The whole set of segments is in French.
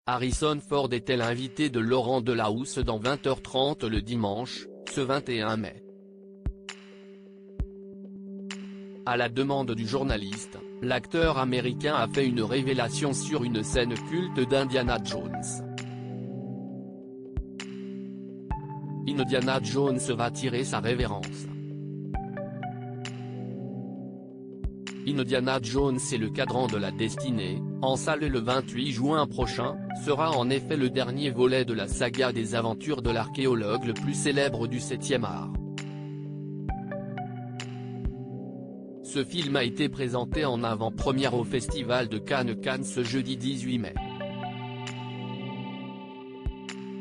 Harrison Ford était l'invité de Laurent Delahousse dans 20h30 le dimanche, ce 21 mai. À la demande du journaliste, l'acteur américain a fait une révélation sur une scène culte d'Indiana Jones. Indiana Jones va tirer sa révérence. Indiana Jones et le cadran de la destinée, en salle le 28 juin prochain, sera en effet le dernier volet de la saga des aventures de l'archéologue le plus célèbre du 7e art. Ce film a été présenté en avant-première au Festival de Cannes ce jeudi 18 mai.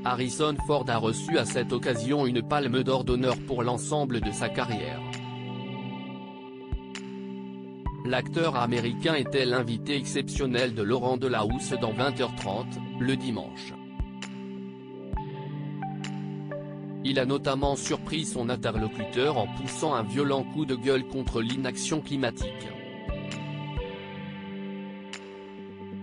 Harrison Ford a reçu à cette occasion une palme d'or d'honneur pour l'ensemble de sa carrière. L'acteur américain était l'invité exceptionnel de Laurent Delahousse dans 20h30, le dimanche. Il a notamment surpris son interlocuteur en poussant un violent coup de gueule contre l'inaction climatique.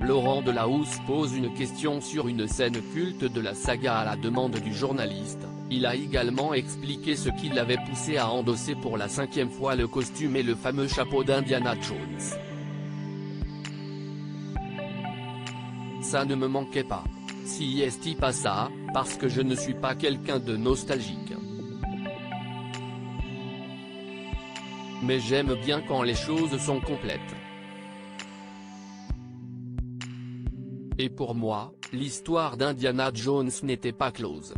Laurent Delahousse pose une question sur une scène culte de la saga à la demande du journaliste. Il a également expliqué ce qui l'avait poussé à endosser pour la 5e fois le costume et le fameux chapeau d'Indiana Jones. Ça ne me manquait pas. Si est pas ça, parce que je ne suis pas quelqu'un de nostalgique. Mais j'aime bien quand les choses sont complètes. Et pour moi, l'histoire d'Indiana Jones n'était pas close.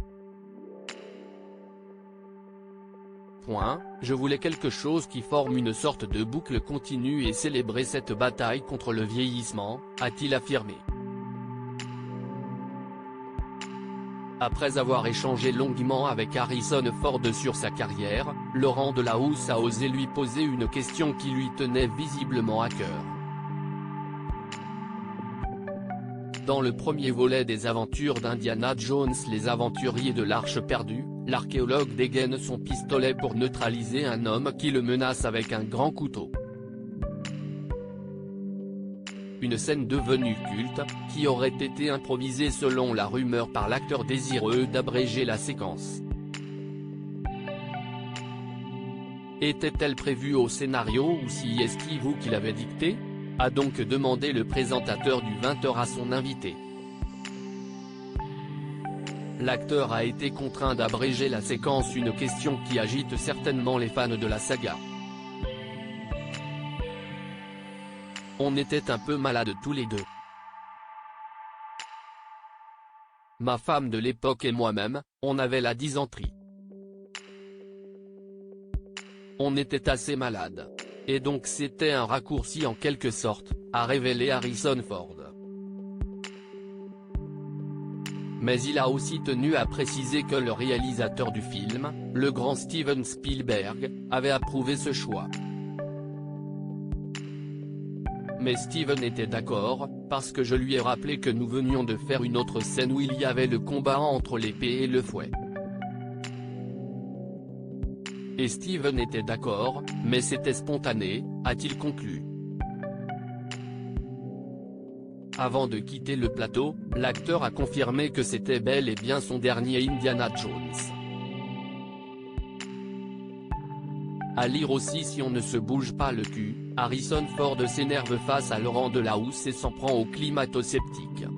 Je voulais quelque chose qui forme une sorte de boucle continue et célébrer cette bataille contre le vieillissement, a-t-il affirmé. Après avoir échangé longuement avec Harrison Ford sur sa carrière, Laurent Delahousse a osé lui poser une question qui lui tenait visiblement à cœur. Dans le premier volet des aventures d'Indiana Jones, les aventuriers de l'Arche perdue, l'archéologue dégaine son pistolet pour neutraliser un homme qui le menace avec un grand couteau. Une scène devenue culte, qui aurait été improvisée selon la rumeur par l'acteur désireux d'abréger la séquence. Était-elle prévue au scénario ou si est-ce vous qui l'avez dicté ? A donc demandé le présentateur du 20h à son invité. L'acteur a été contraint d'abréger la séquence, une question qui agite certainement les fans de la saga. On était un peu malades tous les deux. Ma femme de l'époque et moi-même, on avait la dysenterie. On était assez malades. Et donc c'était un raccourci en quelque sorte, a révélé Harrison Ford. Mais il a aussi tenu à préciser que le réalisateur du film, le grand Steven Spielberg, avait approuvé ce choix. Mais Steven était d'accord, parce que je lui ai rappelé que nous venions de faire une autre scène où il y avait le combat entre l'épée et le fouet. Et Steven était d'accord, mais c'était spontané, a-t-il conclu. Avant de quitter le plateau, l'acteur a confirmé que c'était bel et bien son dernier Indiana Jones. À lire aussi: si on ne se bouge pas le cul, Harrison Ford s'énerve face à Laurent Delahousse et s'en prend aux climato-sceptiques.